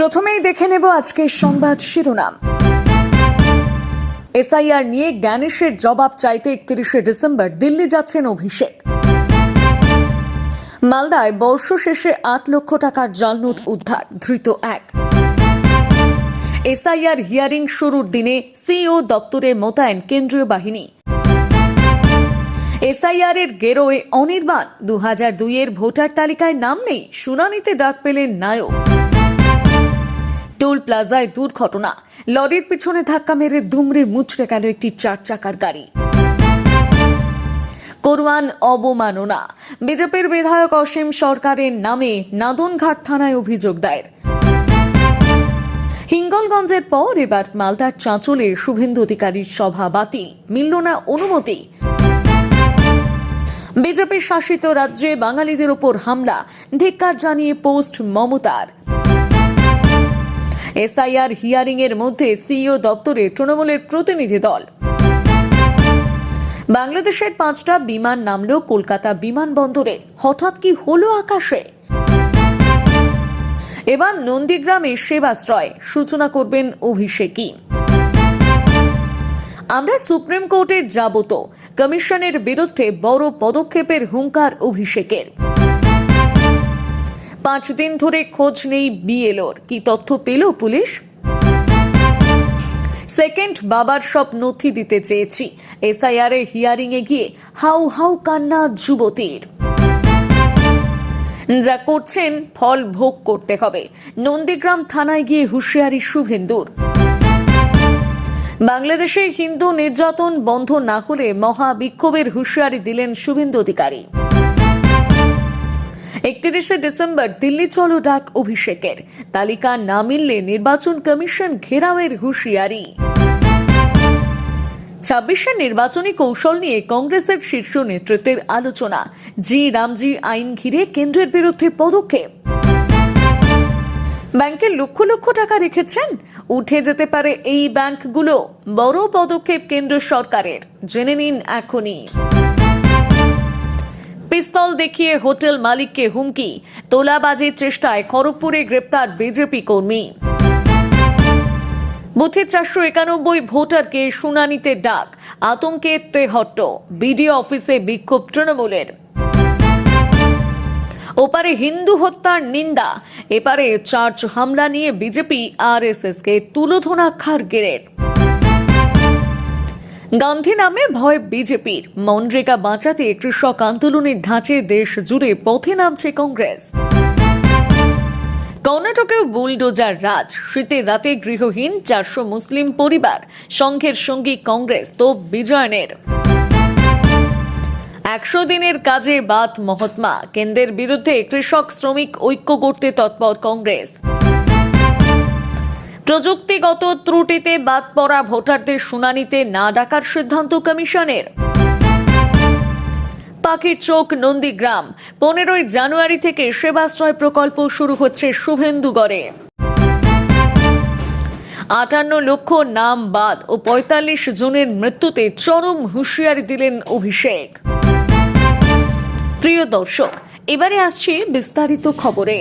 প্রথমেই দেখে নেব আজকের সংবাদ শিরোনাম। এসআইআর নিয়ে জ্ঞানেশের জবাব চাইতে 31শে ডিসেম্বর দিল্লি যাচ্ছেন অভিষেক। মালদায় বর্ষ শেষে 8 লক্ষ টাকার জাল নোট উদ্ধার, ধৃত 1। এসআইআর হিয়ারিং শুরুর দিনে সিইও দপ্তরে মোতায়েন কেন্দ্রীয় বাহিনী। এসআইআর এর গেরোয় অনির্বাণ, 2002 এর ভোটার তালিকায় নাম নেই, শুনানিতে ডাক পেলেন নায়ক। টোল প্লাজায় দুর্ঘটনা, লরির পিছনে ধাক্কা মেরে দুমড়ে মুচড়ে গেল একটি 4 চাকার গাড়ি। করওয়ান অবমাননা, বিজেপির বিধায়ক অসীম সরকারের নামে নাদনঘাট থানায় অভিযোগ দায়ের। হিঙ্গলগঞ্জের পর এবার মালদার চাঁচলে শুভেন্দু অধিকারীর সভা বাতিল, মিলল না অনুমতি। বিজেপি শাসিত রাজ্যে বাঙালিদের ওপর হামলা, ধিক্কার জানিয়ে পোস্ট মমতার। এসআইআর হিয়ারিং এর মধ্যে সিইও দপ্তরে তৃণমূলের প্রতিনিধি দল। বাংলাদেশের 5টা বিমান নামল কলকাতা বিমানবন্দরে, হঠাৎ কি হলো আকাশে? এবার নন্দীগ্রামে সেবাশ্রয় সূচনা করবেন অভিষেকই। আমরা সুপ্রিম কোর্টে যাব তো, কমিশনের বিরুদ্ধে বড় পদক্ষেপের হুঙ্কার অভিষেকের। 5 দিন ধরে খোঁজ নেই বিএলওর, কি তথ্য পেল পুলিশ? সেকেন্ড বাবার সব নথি দিতে চেয়েছি, এসআইআর এর হিয়ারিং এ গিয়ে হাউ হাউ কান্না যুবতীর। যা করছেন ফল ভোগ করতে হবে, নন্দীগ্রাম থানায় গিয়ে হুঁশিয়ারি শুভেন্দুর। বাংলাদেশে হিন্দু নির্যাতন বন্ধ না হলে মহা বিক্ষোভের হুঁশিয়ারি দিলেন শুভেন্দু অধিকারী। 31শে ডিসেম্বর দিল্লি চলো ডাক অভিষেকের, তালিকা না মিললে নির্বাচন কমিশন ঘেরাওয়ের হুঁশিয়ারি। 26শে নির্বাচনী কৌশল নিয়ে কংগ্রেসের শীর্ষ নেতৃত্বের আলোচনা, জি রামজি আইন ঘিরে কেন্দ্রের বিরুদ্ধে পদক্ষেপ। ব্যাংকে লক্ষ লক্ষ টাকা রেখেছেন, উঠে যেতে পারে এই ব্যাংকগুলো, বড় পদক্ষেপ কেন্দ্র সরকারের, জেনে নিন এখনই। পিস্তল দেখিয়ে হোটেল মালিককে হুমকি, তোলাবাজির চেষ্টায় খড়গপুরে গ্রেপ্তার বিজেপি কর্মী। বুথে 491 ভোটারকে শুনানিতে ডাক, আতঙ্কে তেহট্ট, বিডিও অফিসে বিক্ষোভ তৃণমূলের। ওপারে হিন্দু হত্যার নিন্দা, এপারে চার্চ হামলা নিয়ে বিজেপি আরএসএস কে তুলোধনা খারগের। গান্ধী নামে ভয় বিজেপির, মনরেগা বাঁচাতে কৃষক আন্দোলনের ধাঁচে দেশ জুড়ে পথে নামছে কংগ্রেস। কর্ণাটকেও বুলডোজার রাজ, শীতের রাতে গৃহহীন 400 মুসলিম পরিবার, সংঘের সঙ্গী কংগ্রেস তো বিজয়নের। 100 দিনের কাজে বাদ মহাত্মা, কেন্দ্রের বিরুদ্ধে কৃষক শ্রমিক ঐক্য করতে তৎপর কংগ্রেস। প্রযুক্তিগত ত্রুটিতে বাদ পড়া ভোটারদের শুনানিতে না ডাকার সিদ্ধান্ত কমিশনের। পাখির চোখ নন্দীগ্রাম, 15ই জানুয়ারি থেকে সেবাশ্রয় প্রকল্প শুরু হচ্ছে শুভেন্দুগড়ে। 58 লক্ষ নাম বাদ ও 45 জনের মৃত্যুতে চরম হুঁশিয়ারি দিলেন অভিষেক। প্রিয় দর্শক, এবারে আসছি বিস্তারিত খবরে।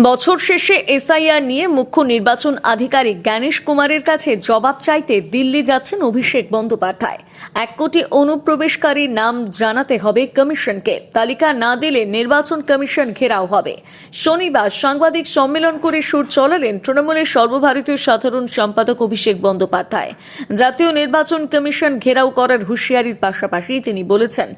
বছর শেষে এসআইআর নিয়ে মুখ্য নির্বাচন আধিকারিক জ্ঞানেশ কুমারের কাছে জবাব চাইতে দিল্লি যাচ্ছেন অভিষেক বন্দ্যোপাধ্যায়। 1 কোটি অনুপ্রবেশকারীর নাম জানাতে হবে কমিশনকে, তালিকা না দিলে নির্বাচন কমিশন ঘেরাও হবে। শনিবার সাংবাদিক সম্মেলন করে সুর চলালেন তৃণমূলের সর্বভারতীয় সাধারণ সম্পাদক অভিষেক বন্দ্যোপাধ্যায়। জাতীয় নির্বাচন কমিশন ঘেরাও করার হুঁশিয়ারির পাশাপাশি তিনি বলেছেন,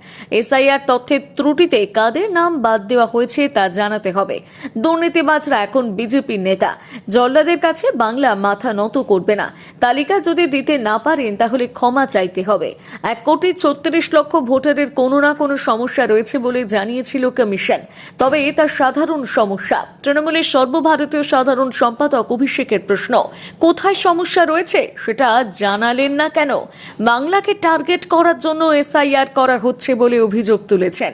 এসআইআর তথ্যের ত্রুটিতে কাদের নাম বাদ দেওয়া হয়েছে তা জানাতে হবে। দুর্নীতিবাজরা এখন বিজেপির নেতা, জল্লাদের কাছে বাংলা মাথা নত করবে না। তালিকা যদি দিতে না পারেন তাহলে ক্ষমা চাইতে হবে। 1 কোটি 34 লক্ষ ভোটারের কোনো না কোনো সমস্যা রয়েছে বলে জানিয়েছিল কমিশন, তবে এটা সাধারণ সমস্যা। তৃণমূলের সর্বভারতীয় সাধারণ সম্পাদক অভিষেকের প্রশ্ন, কোথায় সমস্যা রয়েছে সেটা জানালেন না কেন? বাংলাকে টার্গেট করার জন্য এসআইআর করা হচ্ছে বলে অভিযোগ তুলেছেন।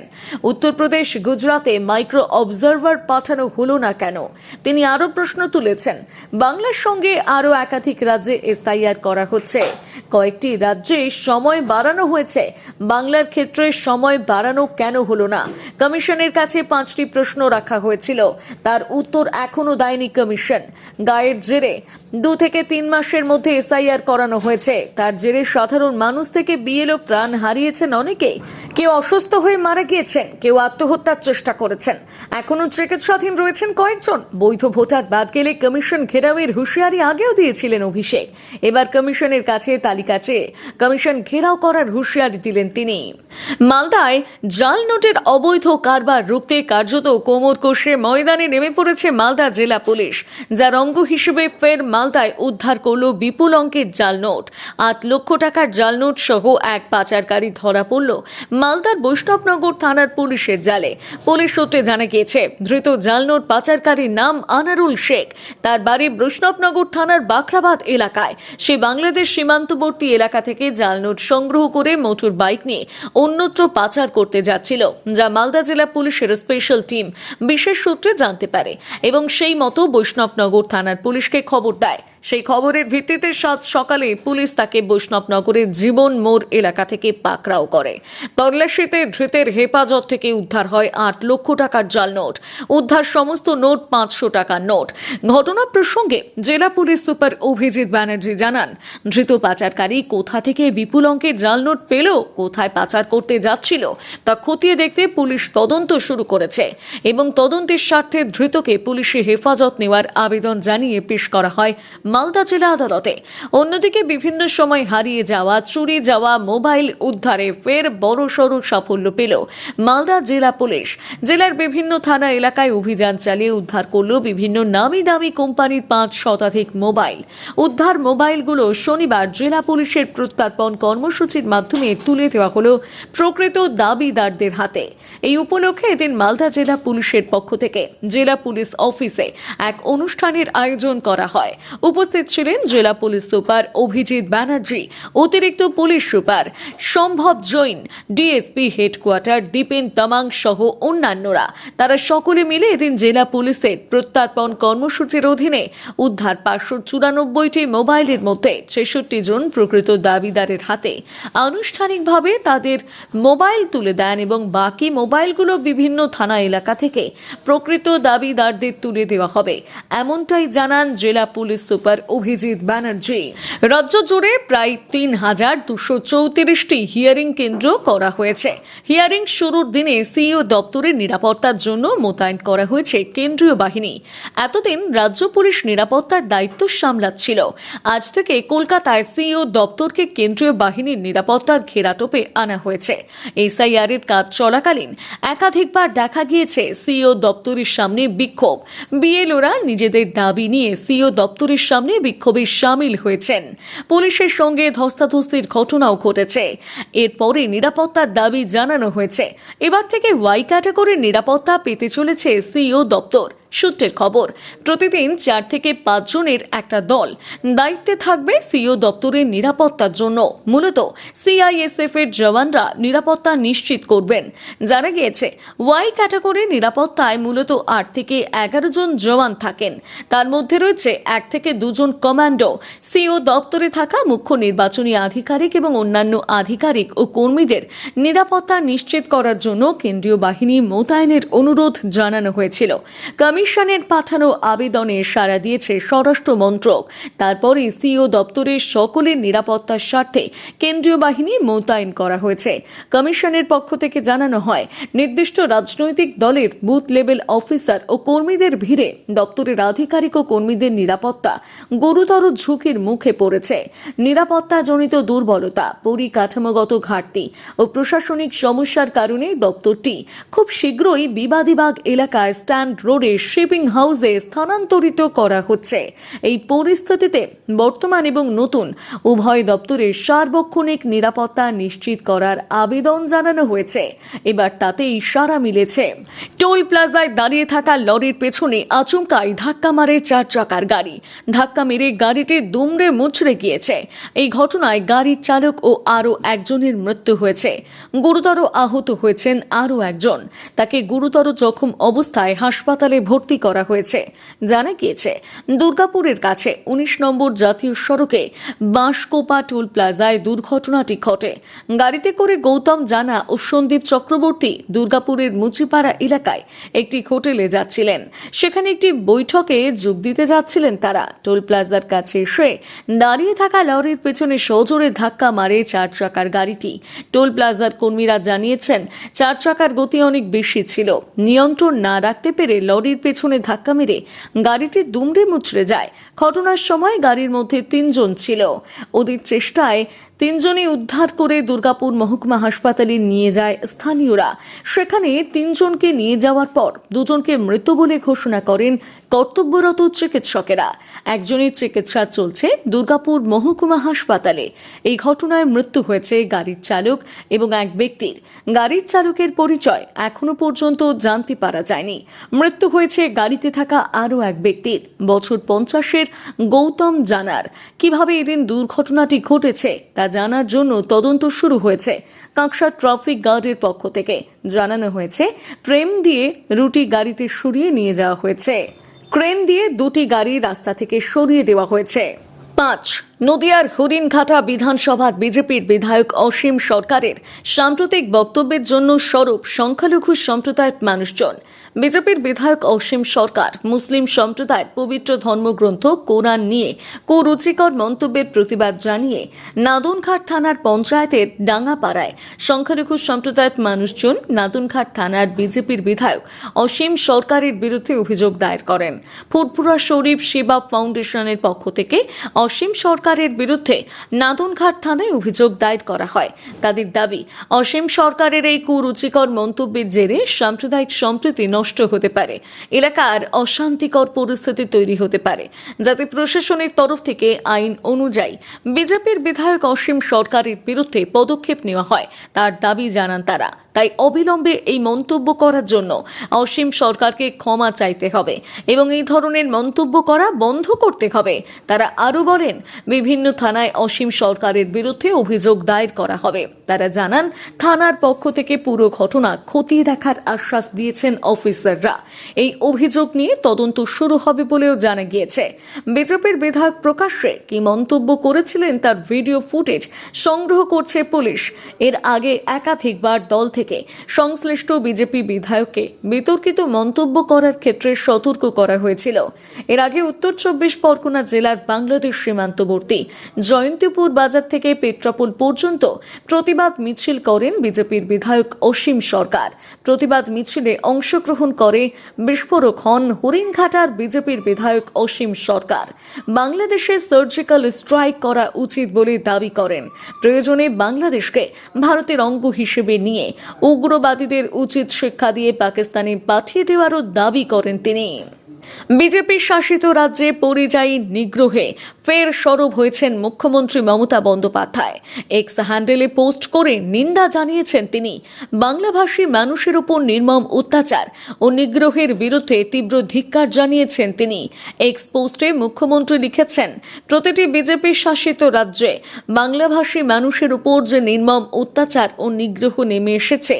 উত্তরপ্রদেশ, গুজরাটে মাইক্রো অবজারভার পাঠানো হলো না কেন? কেন? তিনি আরও প্রশ্ন তুলেছেন, বাংলার সঙ্গে আরও একাধিক রাজ্যে এসআইআর করা হচ্ছে, কয়েকটি রাজ্যে সময় বাড়ানো হয়েছে, বাংলার ক্ষেত্রে সময় বাড়ানো কেন হলো না? কমিশনের কাছে 5টি প্রশ্ন রাখা হয়েছিল, তার উত্তর এখনো দেয়নি কমিশন। গায়ের জেরে 2 থেকে 3 মাসের মধ্যে এসআইআর করানো হয়েছে, তার জেরে সাধারণ মানুষ থেকে বিএলও প্রাণ হারিয়েছেন অনেকে, কেউ অসুস্থ হয়ে মারা গিয়েছেন, কেউ আত্মহত্যার চেষ্টা করেছেন, এখনো চিকিৎসাধীন রয়েছেন কয়েকজন। বৈধ ভোটার বাদ গেলে কমিশন ঘেরাওয়ের হুঁশিয়ারি আগেও দিয়েছিলেন অভিষেক, এবার কমিশনের কাছে তালিকা চেয়ে কমিশন ঘেরাও করার হুঁশিয়ারি দিলেন তিনি। মালদায় জাল নোটের অবৈধ কারবার রুখতে কার্যত কোমর কষে ময়দানে নেমে পড়েছে মালদা জেলা পুলিশ, যার অঙ্গ হিসেবে ফের মালদায় উদ্ধার করল বিপুল অঙ্কের জাল নোট। 8 লক্ষ টাকার জাল নোট সহ এক পাচারকারী ধরা পড়ল মালদার বৈষ্ণবনগর থানার পুলিশের জালে। পুলিশ সূত্রে জানা গিয়েছে, ধৃত জাল নোট পাচারকারীর নাম আনারুল শেখ, তার বাড়ি বৈষ্ণবনগর থানার বাখরাবাদ এলাকায়। সে বাংলাদেশ সীমান্তবর্তী এলাকা থেকে জাল নোট সংগ্রহ করে মোটর বাইক নিয়ে অন্যত্র পাচার করতে যাচ্ছিল, যা মালদা জেলা পুলিশের স্পেশাল টিম বিশেষ সূত্রে জানতে পারে এবং সেই মতো বৈষ্ণবনগর থানার পুলিশকে খবর দেয়। সেই খবরের ভিত্তিতে সাত সকালে পুলিশ তাকে বৈষ্ণবনগরের জীবন মোড় এলাকা থেকে পাকড়াও করে। তল্লাশিতে ধৃতের হেফাজত থেকে উদ্ধার হয় 8 লক্ষ টাকার জাল নোট। উদ্ধার সমস্ত নোট 500 টাকার নোট। ঘটনা প্রসঙ্গে জেলা পুলিশ সুপার অভিজিৎ ব্যানার্জি জানান, ধৃত পাচারকারী কোথা থেকে বিপুল অঙ্কের জাল নোট পেল, কোথায় পাচার করতে যাচ্ছিল তা খতিয়ে দেখতে পুলিশ তদন্ত শুরু করেছে এবং তদন্তের স্বার্থে ধৃতকে পুলিশে হেফাজত নেওয়ার আবেদন জানিয়ে পেশ করা হয় মালদা জেলা আদালতে। অন্যদিকে বিভিন্ন সময় হারিয়ে যাওয়া, চুরি যাওয়া মোবাইল উদ্ধারে ফের বড়সড় সাফল্য পেল মালদা জেলা পুলিশ। জেলার বিভিন্ন থানা এলাকায় অভিযান চালিয়ে উদ্ধার করল বিভিন্ন নামি দামি কোম্পানির 5 শতাধিক মোবাইল। উদ্ধার মোবাইলগুলো শনিবার জেলা পুলিশের প্রত্যর্পণ কর্মসূচির মাধ্যমে তুলে দেওয়া হলো প্রকৃত দাবিদারদের হাতে। এই উপলক্ষে এদিন মালদা জেলা পুলিশের পক্ষ থেকে জেলা পুলিশ অফিসে এক অনুষ্ঠানের আয়োজন করা হয়। উপস্থিত ছিলেন জেলা পুলিশ সুপার অভিজিৎ ব্যানার্জি, অতিরিক্ত পুলিশ সুপার সম্ভব জৈন, ডিএসপি হেডকোয়ার্টার দীপেন তামাং সহ অন্যান্যরা। তারা সকলে মিলে এদিন জেলা পুলিশের প্রত্যর্পণ কর্মসূচির অধীনে উদ্ধার 594টি মোবাইলের মধ্যে 66 জন প্রকৃত দাবিদারের হাতে আনুষ্ঠানিকভাবে তাদের মোবাইল তুলে দেন এবং বাকি মোবাইলগুলো বিভিন্ন থানা এলাকা থেকে প্রকৃত দাবিদারদের তুলে দেওয়া হবে, এমনটাই জানান জেলা পুলিশ সুপার অভিজিৎ ব্যানার্জি। রাজ্য জুড়ে প্রায় 3234টি হিয়ারিং কেন্দ্র করা হয়েছে। হিয়ারিং শুরুর দিনে সিইও দপ্তরের নিরাপত্তার জন্য মোতায়েন করা হয়েছে কেন্দ্রীয় বাহিনী। এতদিন রাজ্য পুলিশ নিরাপত্তার দায়িত্ব সামলাচ্ছিল। আজ থেকে কলকাতায় সিইও দপ্তরকে কেন্দ্রীয় বাহিনীর নিরাপত্তার ঘেরাটোপে আনা হয়েছে। এসআইআর এর কাজ চলাকালীন একাধিকবার দেখা গিয়েছে সিইও দপ্তরের সামনে বিক্ষোভ। বিএলওরা নিজেদের দাবি নিয়ে সিইও দপ্তরের সামনে বিক্ষোভে সামিল হয়েছেন। পুলিশের সঙ্গে ধস্তাধস্তির ঘটনাও ঘটেছে। এরপরে নিরাপত্তার দাবি জানানো হয়েছে। এবার থেকে ওয়াই ক্যাটাগরির নিরাপত্তা পেতে চলেছে সিইও দপ্তর। সূত্রের খবর, প্রতিদিন 4 থেকে 5 জনের একটা দল দায়িত্বে থাকবে সিইও দপ্তরের নিরাপত্তার জন্য। মূলত সিআইএসএফ এর জওয়ানরা নিরাপত্তা নিশ্চিত করবেন। জানা গিয়েছে ওয়াই ক্যাটাগরির নিরাপত্তায় মূলত 8 থেকে 11 জন জওয়ান থাকেন। তার মধ্যে রয়েছে 1 থেকে 2 জন কমান্ডো। সিইও দপ্তরে থাকা মুখ্য নির্বাচনী আধিকারিক এবং অন্যান্য আধিকারিক ও কর্মীদের নিরাপত্তা নিশ্চিত করার জন্য কেন্দ্রীয় বাহিনী মোতায়েনের অনুরোধ জানানো হয়েছিল। কমিশনের পাঠানো আবেদনে সাড়া দিয়েছে স্বরাষ্ট্র মন্ত্রক। তারপরে সিইও দপ্তরের সকলের নিরাপত্তার স্বার্থে কেন্দ্রীয় বাহিনী মোতায়েন করা হয়েছে। কমিশনের পক্ষ থেকে জানানো হয়, নির্দিষ্ট রাজনৈতিক দলের বুথ লেভেল অফিসার ও কর্মীদের ভিড়ে দপ্তরের আধিকারিক ও কর্মীদের নিরাপত্তা গুরুতর ঝুঁকির মুখে পড়েছে। নিরাপত্তাজনিত দুর্বলতা, পরিকাঠামোগত ঘাটতি ও প্রশাসনিক সমস্যার কারণে দপ্তরটি খুব শীঘ্রই বিবাদীবাগ এলাকায় স্ট্যান্ড রোডে শিপিং হাউসে স্থানান্তরিত করা হচ্ছে। এই পরিস্থিতিতে বর্তমান এবং নতুন উভয় দপ্তরের সার্বক্ষণিক নিরাপত্তা নিশ্চিত করার আবেদন জানানো হয়েছে। এবার তাতেই সাড়া মিলেছে। টোল প্লাজায় দাঁড়িয়ে থাকা লরির পেছনে আচমকাই ধাক্কা মারে 4 চাকার গাড়ি। ধাক্কা মেরে গাড়িটি দুমড়ে মুচড়ে গিয়েছে। এই ঘটনায় গাড়ির চালক ও আরও একজনের মৃত্যু হয়েছে। গুরুতর আহত হয়েছেন আরও একজন। তাকে গুরুতর জখম অবস্থায় হাসপাতালে ভর্তি ভর্তি করা হয়েছে। জানা গিয়েছে, দুর্গাপুরের কাছে ১৯ নম্বর জাতীয় সড়কে বাঁশকোপা টোল প্লাজায় দুর্ঘটনাটি ঘটে। গাড়িতে করে গৌতম জানা ও সন্দীপ চক্রবর্তী দুর্গাপুরের মুচিপাড়া এলাকায় একটি হোটেলে যাচ্ছিলেন। সেখানে একটি বৈঠকে যোগ দিতে যাচ্ছিলেন তারা। টোল প্লাজার কাছে এসে দাঁড়িয়ে থাকা লরির পেছনে সজোরে ধাক্কা মারে ৪ চাকার গাড়িটি। টোল প্লাজার কর্মীরা জানিয়েছেন, ৪ চাকার গতি অনেক বেশি ছিল। নিয়ন্ত্রণ না রাখতে পেরে লরির পেছনে ধাক্কা মেরে গাড়িটি দুমড়ে মুচড়ে যায়। ঘটনার সময় গাড়ির মধ্যে ৩ জন ছিল। ওদের চেষ্টায় ৩ জনই উদ্ধার করে দুর্গাপুর মহকুমা হাসপাতালে নিয়ে যায় স্থানীয়রা। সেখানে ৩ জনকে নিয়ে যাওয়ার পর ২ জনকে মৃত বলে ঘোষণা করেন কর্তব্যরত চিকিৎসকেরা। একজনের চিকিৎসা চলছে দুর্গাপুর মহকুমা হাসপাতালে। এই ঘটনায় মৃত্যু হয়েছে গাড়ির চালক এবং এক ব্যক্তির। গাড়ির চালকের পরিচয় এখনো পর্যন্ত জানতে পারা যায়নি। মৃত্যু হয়েছে গাড়িতে থাকা আরও এক ব্যক্তির, বছর ৫০-এর গৌতম জানার। কিভাবে এদিন দুর্ঘটনাটি ঘটেছে তা জানার জন্য তদন্ত শুরু হয়েছে। কাঁকসা ট্রাফিক গার্ডের পক্ষ থেকে জানানো হয়েছে, ক্রেন দিয়ে রুটি গাড়িতে সরিয়ে নিয়ে যাওয়া হয়েছে। ক্রেন দিয়ে 2টি গাড়ি রাস্তা থেকে সরিয়ে দেওয়া হয়েছে। ৫. নদিয়ার হরিণঘাটা বিধানসভার বিজেপির বিধায়ক অসীম সরকারের সাম্প্রতিক বক্তব্যের জন্য সরব সংখ্যালঘু সম্প্রদায়ের মানুষজন। বিজেপির বিধায়ক অসীম সরকার মুসলিম সম্প্রদায়ের পবিত্র ধর্মগ্রন্থ কোরআন নিয়ে কুরুচিকর মন্তব্যের প্রতিবাদ জানিয়ে নাদনঘাট থানার পঞ্চায়েতের ডাঙ্গাপাড়ায় সংখ্যালঘু সম্প্রদায়ের মানুষজন নাদনঘাট থানার বিজেপির বিধায়ক অসীম সরকারের বিরুদ্ধে অভিযোগ দায়ের করেন। ফুরফুরা শরীফ সেবা ফাউন্ডেশনের পক্ষ থেকে অসীম সরকারের বিরুদ্ধে নাদনঘাট থানায় অভিযোগ দায়ের করা হয়। তাদের দাবি, অসীম সরকারের এই কুরুচিকর মন্তব্যের জেরে সাম্প্রদায়িক সম্প্রীতি নষ্ট হতে পারে, এলাকার অশান্তিকর পরিস্থিতি তৈরি হতে পারে, যাতে প্রশাসনের তরফ থেকে আইন অনুযায়ী বিজেপির বিধায়ক অসীম সরকারের বিরুদ্ধে পদক্ষেপ নেওয়া হয় তার দাবি জানান তারা। তাই অবিলম্বে এই মন্তব্য করার জন্য অসীম সরকারকে ক্ষমা চাইতে হবে এবং এই ধরনের মন্তব্য করা বন্ধ করতে হবে। তারা আরও বলেন, বিভিন্ন থানায় অসীম সরকারের বিরুদ্ধে অভিযোগ দায়ের করা হবে। তারা জানান, থানার পক্ষ থেকে পুরো ঘটনা খতিয়ে দেখার আশ্বাস দিয়েছেন অফিসাররা। এই অভিযোগ নিয়ে তদন্ত শুরু হবে বলেও জানা গিয়েছে। বিজেপির বিধায়ক প্রকাশ্যে কি মন্তব্য করেছিলেন তার ভিডিও ফুটেজ সংগ্রহ করছে পুলিশ। এর আগে একাধিকবার দল থেকে সংশ্লিষ্ট বিজেপি বিধায়ককে বিতর্কিত মন্তব্য করার ক্ষেত্রে সতর্ক করা হয়েছিল। এর আগে উত্তর ২৪ পরগনা জেলার বাংলাদেশ সীমান্তবর্তী জয়ন্তীপুর বাজার থেকে পেট্রাপোল পর্যন্ত প্রতিবাদ মিছিল করেন বিজেপির বিধায়ক অসীম সরকার। প্রতিবাদ মিছিলে অংশগ্রহণ করে বিস্ফোরক হন হরিণঘাটার বিজেপির বিধায়ক অসীম সরকার। বাংলাদেশে সার্জিক্যাল স্ট্রাইক করা উচিত বলে দাবি করেন। প্রয়োজনে বাংলাদেশকে ভারতের অঙ্গ হিসেবে নিয়ে উগ্রবাদীদের উচিত শিক্ষা দিয়ে পাকিস্তানে পাঠিয়ে দেওয়ারও দাবি করেন তিনি। বিজেপি শাসিত রাজ্যে পরিযায়ী নিগ্রহে ফের সরব হয়েছেন মুখ্যমন্ত্রী মমতা বন্দ্যোপাধ্যায়। এক্স হ্যান্ডেলে পোস্ট করে নিন্দা জানিয়েছেন তিনি। বাংলাভাষী মানুষের উপর নির্মম অত্যাচার ও নিগ্রহের বিরুদ্ধে তীব্র ধিক্কার জানিয়েছেন তিনি। এক্স পোস্টে মুখ্যমন্ত্রী লিখেছেন, প্রতিটি বিজেপি শাসিত রাজ্যে বাংলাভাষী মানুষের উপর যে নির্মম অত্যাচার ও নিগ্রহ নেমে এসেছে,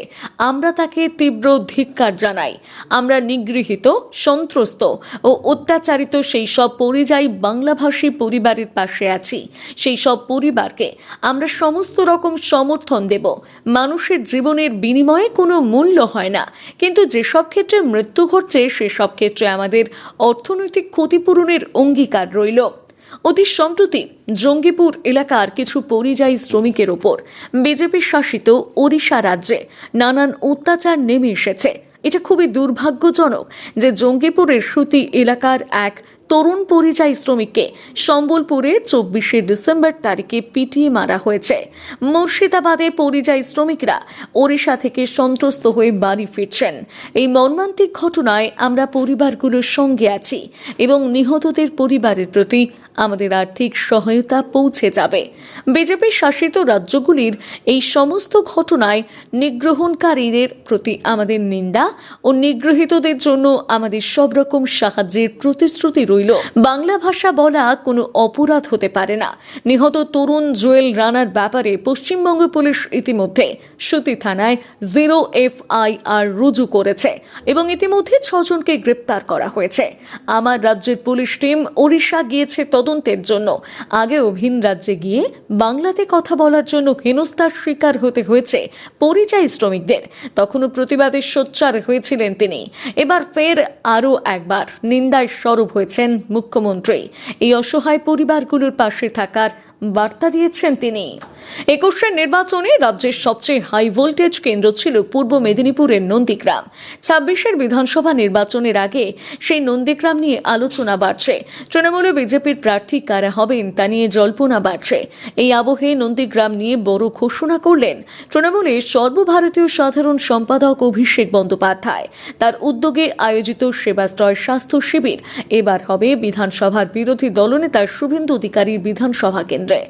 আমরা তাকে তীব্র ধিক্কার জানাই। আমরা নিগৃহীত, সন্ত্রস্ত ও অত্যাচারিত সেই সব পরিযায়ী বাংলাভাষী পরিবারের পাশে আছি। সেই সব পরিবারকে আমরা সমস্ত রকম সমর্থন দেব। মানুষের জীবনের বিনিময়ে কোনো মূল্য হয় না, কিন্তু যেসব ক্ষেত্রে মৃত্যু ঘটছে সেসব ক্ষেত্রে আমাদের অর্থনৈতিক ক্ষতিপূরণের অঙ্গীকার রইল। অতি সম্প্রতি জঙ্গিপুর এলাকার কিছু পরিযায়ী শ্রমিকের ওপর বিজেপি শাসিত ওড়িশা রাজ্যে নানান অত্যাচার নেমে এসেছে। এটা খুবই দুর্ভাগ্যজনক যে জঙ্গিপুরের সুতি এলাকার এক তরুণ পরিযায়ী শ্রমিককে সম্বলপুরে ২৪শে ডিসেম্বর তারিখে পিটিয়ে মারা হয়েছে। মুর্শিদাবাদে পরিযায়ী শ্রমিকরা ওড়িশা থেকে সন্ত্রস্ত হয়ে বাড়ি ফিরছেন। এই মর্মান্তিক ঘটনায় আমরা পরিবারগুলোর সঙ্গে আছি এবং নিহতদের পরিবারের প্রতি আমাদের আর্থিক সহায়তা পৌঁছে যাবে। বিজেপি শাসিত রাজ্যগুলির এই সমস্ত ঘটনায় নিগ্রহণকারীদের প্রতি আমাদের নিন্দা ও নিগৃহীতদের জন্য আমাদের সব রকম সাহায্যের প্রতিশ্রুতি রইল। বাংলা ভাষা বলা কোনো অপরাধ হতে পারে না। নিহত তরুণ জুয়েল রানার ব্যাপারে পশ্চিমবঙ্গ পুলিশ ইতিমধ্যে সুতি থানায় 0 FIR রুজু করেছে এবং ইতিমধ্যে 6 জনকে গ্রেপ্তার করা হয়েছে। আমার রাজ্যের পুলিশ টিম ওড়িশা গিয়েছে তদন্তের জন্য। আগেও ভিন রাজ্যে গিয়ে বাংলাতে কথা বলার জন্য হেনস্থার শিকার হতে হয়েছে পরিযায়ী শ্রমিকদের। তখনও প্রতিবাদে সোচ্চার হয়েছিলেন তিনি। এবার ফের আরও একবার নিন্দায় সরব হয়েছেন মুখ্যমন্ত্রী। এই অসহায় পরিবারগুলোর পাশে থাকার বার্তা দিয়েছেন তিনি। 21 নির্বাচনে রাজ্যের সবচেয়ে হাই ভোল্টেজ কেন্দ্র ছিল পূর্ব মেদিনীপুরের নন্দীগ্রাম। 26 বিধানসভা নির্বাচনের আগে সেই নন্দীগ্রাম নিয়ে আলোচনা বাড়ছে। তৃণমূল বিজেপির প্রার্থী কারা হবেন তা নিয়ে জল্পনা বাড়ছে। এই আবহে নন্দীগ্রাম নিয়ে বড় ঘোষণা করলেন তৃণমূলের সর্বভারতীয় সাধারণ সম্পাদক অভিষেক বন্দ্যোপাধ্যায়। তার উদ্যোগে আয়োজিত সেবাশ্রয় স্বাস্থ্য শিবির এবার হবে বিধানসভার বিরোধী দলনেতা শুভেন্দু অধিকারীর বিধানসভা কেন্দ্রে।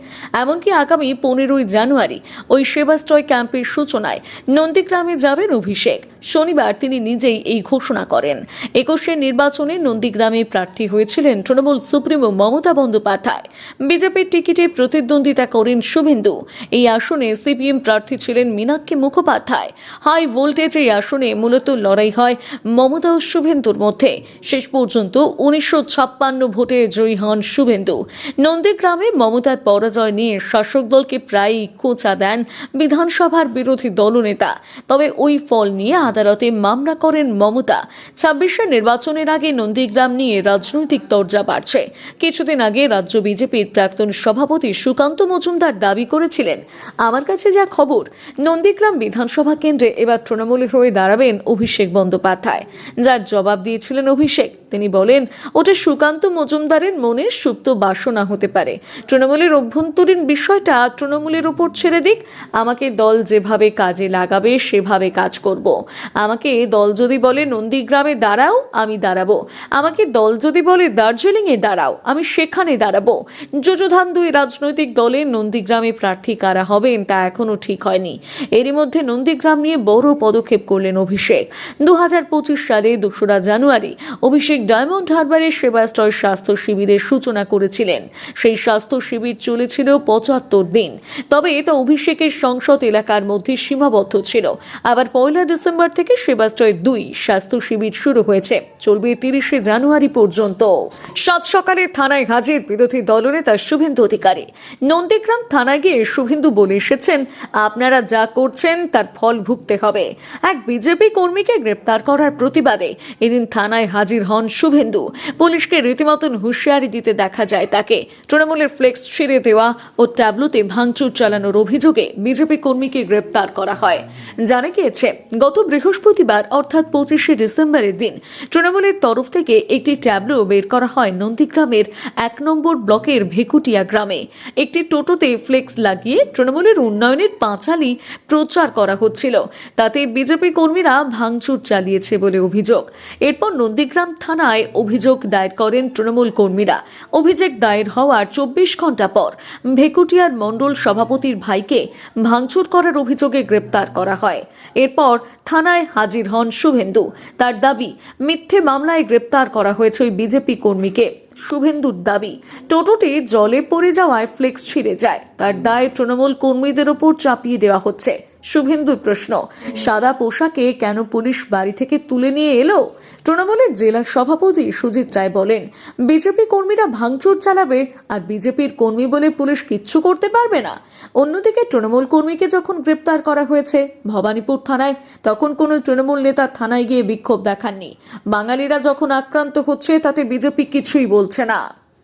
এমনকি আগামী 15 জানুয়ারি ওই সেবাশ্রয় ক্যাম্পের সূচনায় নন্দীগ্রামে যাবেন অভিষেক। শনিবার তিনি নিজেই এই ঘোষণা করেন। 21 নির্বাচনে নন্দীগ্রামে প্রার্থী হয়েছিলেন তৃণমূল সুপ্রিমো মমতা বন্দ্যোপাধ্যায়। বিজেপির টিকিটে প্রতিদ্বন্দ্বিতা করেন শুভেন্দু। এই আসনে সিপিএম প্রার্থী ছিলেন মীনাক্ষী মুখোপাধ্যায়। হাই ভোল্টেজ এই আসনে মূলত লড়াই হয় মমতা ও শুভেন্দুর মধ্যে। শেষ পর্যন্ত 1956 ভোটে জয়ী হন শুভেন্দু। নন্দীগ্রামে মমতার পরাজয় নিয়ে শাসক দলকে প্রায়ই খোঁচা দেন বিধানসভার বিরোধী দলনেতা। তবে ওই ফল নিয়ে আদালতে মামলা করেন মমতা। 26 নির্বাচনের আগে নন্দীগ্রাম নিয়ে রাজনৈতিক তরজা বাড়ছে। কিছুদিন আগে রাজ্য বিজেপির প্রাক্তন সভাপতি সুকান্ত মজুমদার দাবি করেছিলেন, আমার কাছে যা খবর, নন্দীগ্রাম বিধানসভা কেন্দ্রে এবার তৃণমূলের হয়ে দাঁড়াবেন অভিষেক বন্দ্যোপাধ্যায়। যার জবাব দিয়েছিলেন অভিষেক। তিনি বলেন, ওটা সুকান্ত মজুমদারের মনের সুপ্ত বাসনা হতে পারে। তৃণমূলের অভ্যন্তরীণ বিষয়টা তৃণমূলের উপর ছেড়ে দিক। আমাকে দল যেভাবে কাজে লাগাবে সেভাবে কাজ করব। আমাকে দল যদি বলে নন্দীগ্রামে দাঁড়াও, আমি দাঁড়াবো। আমাকে দল যদি বলে দার্জিলিংয়ে দাঁড়াও, আমি সেখানে দাঁড়াবো। যুযুধান দুই রাজনৈতিক দলে নন্দীগ্রামে প্রার্থী কারা হবেন তা এখনো ঠিক হয়নি। এরই মধ্যে নন্দীগ্রাম নিয়ে বড় পদক্ষেপ করলেন অভিষেক। 2025 সালে 2 জানুয়ারি অভিষেক ডায়মন্ড হারবারের সেবাশ্রয় স্বাস্থ্য শিবিরের সূচনা করেছিলেন। সেই স্বাস্থ্য শিবির চলেছিল 75 দিন। তবে এটা অভিষেকের সংসদ এলাকার মধ্যে সীমাবদ্ধ ছিল। আবার 1 ডিসেম্বর থেকে সেবাশ্রয় 2 স্বাস্থ্য শিবির শুরু হয়েছে, চলবে 30 জানুয়ারি পর্যন্ত। সাত সকালে থানায় হাজির বিরোধী দলনেতা শুভেন্দু অধিকারী। নন্দীগ্রাম থানায় গিয়ে শুভেন্দু বলে এসেছেন, আপনারা যা করছেন তার ফল ভুগতে হবে। এক বিজেপি কর্মীকে গ্রেপ্তার করার প্রতিবাদে এদিন থানায় হাজির হন শুভেন্দু। পুলিশকে রীতিমতন হুঁশিয়ারি দিতে দেখা যায় তাকে। তৃণমূলের ফ্লেক্স ছিঁড়ে দেওয়া ও ট্যাবলোতে ভাঙচুর চালানোর অভিযোগে বিজেপি কর্মীকে গ্রেপ্তার করা হয়। জানা গিয়েছে, গত বৃহস্পতিবার অর্থাৎ 25 ডিসেম্বরের দিন তৃণমূলের তরফ থেকে একটি ট্যাবলো বের করা হয় নন্দীগ্রামের 1 নম্বর ব্লকের ভেকুটিয়া গ্রামে। একটি টোটোতে ফ্লেক্স লাগিয়ে তৃণমূলের উন্নয়নের পাঁচালি প্রচার করা হচ্ছিল। তাতে বিজেপি কর্মীরা ভাঙচুর চালিয়েছে বলে অভিযোগ। এরপর নন্দীগ্রাম থানায় অভিযোগ দায়ের করেন তৃণমূল কর্মীরা। অভিযোগ দায়ের হওয়ার 24 ঘন্টা পর ভেকুটিয়ার মণ্ডল সভাপতির ভাইকে ভাঙচুর করার অভিযোগে গ্রেপ্তার করা হয়। এরপর থানায় হাজির হন শুভেন্দু। তার দাবি, মিথ্যে মামলায় গ্রেপ্তার করা হয়েছে ওই বিজেপি কর্মীকে। শুভেন্দুর দাবি, টোটোটি জলে পড়ে যাওয়ায় ফ্লেক্স ছিঁড়ে যায়, তার দায় তৃণমূল কর্মীদের ওপর চাপিয়ে দেওয়া হচ্ছে। শুভেন্দুর প্রশ্ন, সাদা পোশাকে কেন পুলিশ বাড়ি থেকে তুলে নিয়ে এলো? তৃণমূলের জেলা সভাপতি সুজিত রায় বলেন, বিজেপি কর্মীরা ভাঙচুর চালাবে আর বিজেপির কর্মী বলে পুলিশ কিচ্ছু করতে পারবে না। অন্যদিকে তৃণমূল কর্মীকে যখন গ্রেপ্তার করা হয়েছে ভবানীপুর থানায়, তখন কোনো তৃণমূল নেতা থানায় গিয়ে বিক্ষোভ দেখাননি। বাঙালিরা যখন আক্রান্ত হচ্ছে তাতে বিজেপি কিছুই বলছে না।